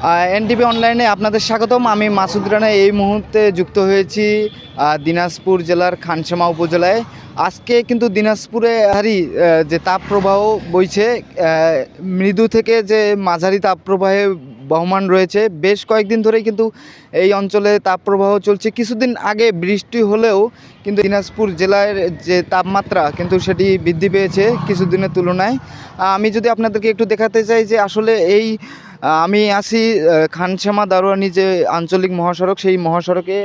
NTV অনলাইনে আপনাদের স্বাগতম। আমি মাসুদ রানা এই মুহূর্তে যুক্ত হয়েছি দিনাজপুর জেলার খানসামা উপজেলায়। আজকে কিন্তু দিনাজপুরে যে তাপপ্রবাহ বইছে, মৃদু থেকে যে মাঝারি তাপপ্রবাহে বহমান রয়েছে। বেশ কয়েকদিন ধরেই কিন্তু এই অঞ্চলে তাপপ্রবাহ চলছে। কিছুদিন আগে বৃষ্টি হলেও কিন্তু দিনাজপুর জেলার যে তাপমাত্রা কিন্তু সেটি বৃদ্ধি পেয়েছে কিছুদিনের তুলনায়। আমি যদি আপনাদেরকে একটু দেখাতে চাই যে আসলে আমি আছি খানসামা দারোয়ানি যে আঞ্চলিক মহাসড়ক, সেই মহাসড়কে।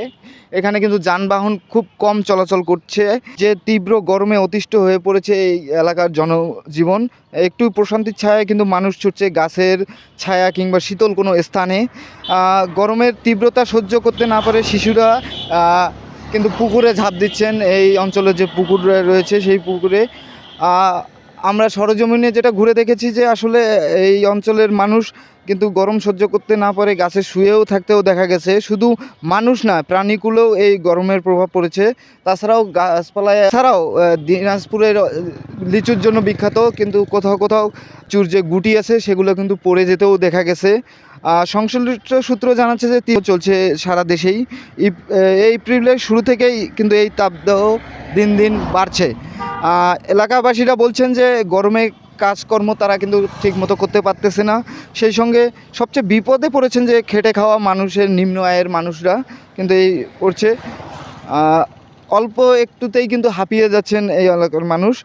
এখানে কিন্তু যানবাহন খুব কম চলাচল করছে। যে তীব্র গরমে অতিষ্ঠ হয়ে পড়েছে এই এলাকার জনজীবন। একটু প্রশান্তির ছায়ায় কিন্তু মানুষ ছুটছে গাছের ছায়া কিংবা শীতল কোনো স্থানে। গরমের তীব্রতা সহ্য করতে না পারে শিশুরা কিন্তু পুকুরে ঝাঁপ দিচ্ছেন। এই অঞ্চলে যে পুকুর রয়েছে সেই পুকুরে আমরা সরজমিনে যেটা ঘুরে দেখেছি যে আসলে এই অঞ্চলের মানুষ কিন্তু গরম সহ্য করতে না পারে গাছে শুয়েও থাকতেও দেখা গেছে। শুধু মানুষ না, প্রাণীগুলোও এই গরমের প্রভাব পড়েছে। তাছাড়াও গাছপালায় ছাড়াও দিনাজপুরের লিচুর জন্য বিখ্যাত, কিন্তু কোথাও কোথাও চুর যে গুটি আছে সেগুলো কিন্তু পড়ে যেতেও দেখা গেছে। সংশ্লিষ্ট সূত্র জানাচ্ছে যে চলছে সারা দেশেই। এই এপ্রিলের শুরু থেকেই কিন্তু এই তাপদাহ দিন দিন বাড়ছে। এলাকাবাসীরা বলছেন যে গরমে কাজকর্ম তারা কিন্তু ঠিকমতো করতে পারতেছে না। সেই সঙ্গে সবচেয়ে বিপদে পড়েছেন যে খেটে খাওয়া মানুষের, নিম্ন আয়ের মানুষরা কিন্তু এই করছে। অল্প একটুতেই কিন্তু হাঁপিয়ে যাচ্ছেন এই এলাকার মানুষ।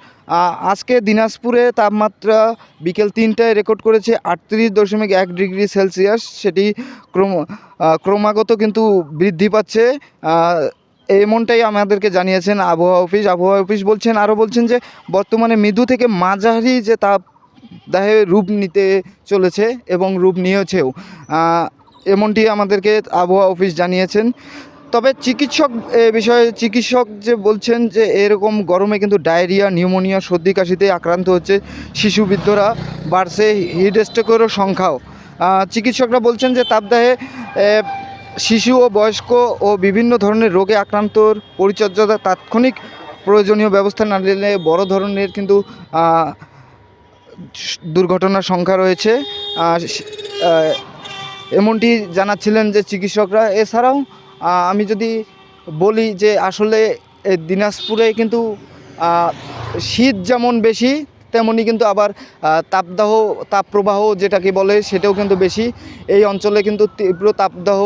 আজকে দিনাজপুরে তাপমাত্রা বিকেল 3টায় রেকর্ড করেছে 38.1 ডিগ্রি সেলসিয়াস। সেটি ক্রমাগত কিন্তু বৃদ্ধি পাচ্ছে। এমনটাই আমাদেরকে জানিয়েছেন আবহাওয়া অফিস বলছেন যে বর্তমানে মৃদু থেকে মাঝারি যে তাপদাহে রূপ নিতে চলেছে এবং রূপ নিয়েছেও, এমনটি আমাদেরকে আবহাওয়া অফিস জানিয়েছেন। তবে চিকিৎসক যে বলছেন যে এরকম গরমে কিন্তু ডায়রিয়া, নিউমোনিয়া, সর্দি কাশিতে আক্রান্ত হচ্ছে শিশু, বৃদ্ধরা, বাড়ছে হিট স্ট্রোকেরও সংখ্যাও। চিকিৎসকরা বলছেন যে তাপদাহে শিশু ও বয়স্ক ও বিভিন্ন ধরনের রোগে আক্রান্তর পরিচর্যা তাৎক্ষণিক প্রয়োজনীয় ব্যবস্থা না নিলে বড় ধরনের কিন্তু দুর্ঘটনার সংখ্যা রয়েছে, এমনটি জানাচ্ছিলেন যে চিকিৎসকরা। এছাড়াও আমি যদি বলি যে আসলে দিনাজপুরে কিন্তু শীত যেমন বেশি, তেমনই কিন্তু আবার তাপপ্রবাহ যেটাকে বলে সেটাও কিন্তু বেশি। এই অঞ্চলে কিন্তু তীব্র তাপদাহ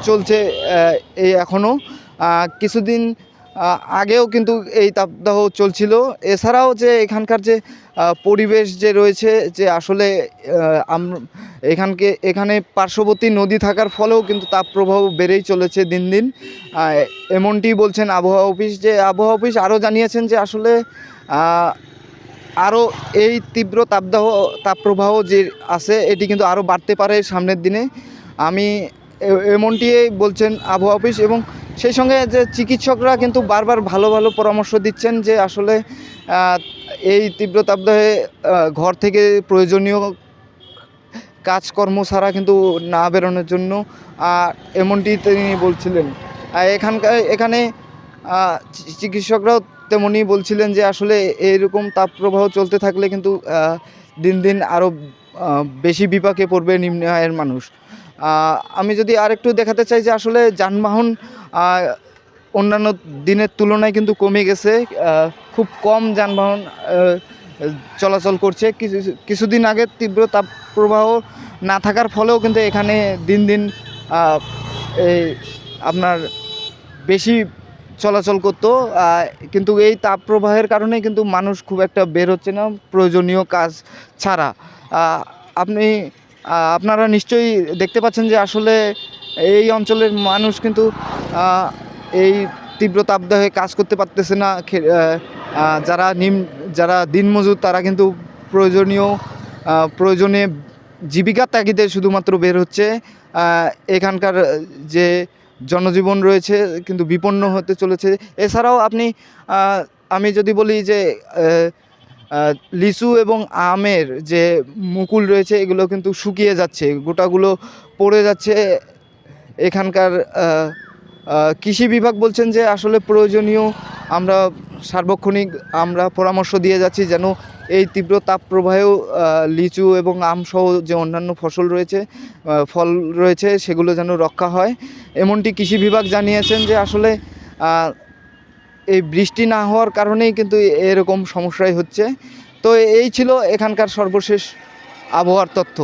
চলছে এখনও। কিছুদিন আগেও কিন্তু এই তাপদাহ চলছিল। এছাড়াও যে এখানকার যে পরিবেশ যে রয়েছে, যে আসলে এখানে পার্শ্ববর্তী নদী থাকার ফলেও কিন্তু তাপপ্রবাহ বেড়েই চলেছে দিন দিন। এমনটি বলছেন আবহাওয়া অফিস আরও জানিয়েছেন যে আসলে আরও এই তীব্র তাপপ্রবাহ যে আছে এটি কিন্তু আরও বাড়তে পারে সামনের দিনে। এমনটি বলছেন আবহাওয়া অফিস। এবং সেই সঙ্গে যে চিকিৎসকরা কিন্তু বারবার ভালো পরামর্শ দিচ্ছেন যে আসলে এই তীব্র তাপদাহে ঘর থেকে প্রয়োজনীয় কাজকর্ম ছাড়া কিন্তু না বেরোনোর জন্য। এমনটি তিনি বলছিলেন। এখানে চিকিৎসকরাও তেমনই বলছিলেন যে আসলে এইরকম তাপপ্রবাহ চলতে থাকলে কিন্তু দিন দিন আরও বেশি বিপাকে পড়বে নিম্ন আয়ের মানুষ। আমি যদি আরেকটু দেখাতে চাই যে আসলে যানবাহন অন্যান্য দিনের তুলনায় কিন্তু কমে গেছে। খুব কম যানবাহন চলাচল করছে। কিছুদিন আগে তীব্র তাপপ্রবাহ না থাকার ফলেও কিন্তু এখানে দিন দিন আপনার বেশি চলাচল করতো, কিন্তু এই তাপপ্রবাহের কারণে কিন্তু মানুষ খুব একটা বের হচ্ছে না প্রয়োজনীয় কাজ ছাড়া। আপনারা নিশ্চয়ই দেখতে পাচ্ছেন যে আসলে এই অঞ্চলের মানুষ কিন্তু এই তীব্র তাপদাহে কাজ করতে পারতেছে না। যারা দিনমজুর তারা কিন্তু প্রয়োজনে জীবিকার তাগিদে শুধুমাত্র বের হচ্ছে। এখানকার যে জনজীবন রয়েছে কিন্তু বিপন্ন হতে চলেছে। এছাড়াও আমি যদি বলি যে লিচু এবং আমের যে মুকুল রয়েছে এগুলো কিন্তু শুকিয়ে যাচ্ছে, গোটাগুলো পড়ে যাচ্ছে। এখানকার কৃষি বিভাগ বলছেন যে আসলে প্রয়োজনীয় আমরা সার্বক্ষণিক আমরা পরামর্শ দিয়ে যাচ্ছি যেন এই তীব্র তাপপ্রবাহেও লিচু এবং আমসহ যে অন্যান্য ফসল রয়েছে, ফল রয়েছে, সেগুলো যেন রক্ষা হয়। এমনটি কৃষি বিভাগ জানিয়েছেন যে আসলে এই বৃষ্টি না হওয়ার কারণেই কিন্তু এরকম সমস্যাই হচ্ছে। তো এই ছিল এখানকার সর্বশেষ আবহাওয়ার তথ্য।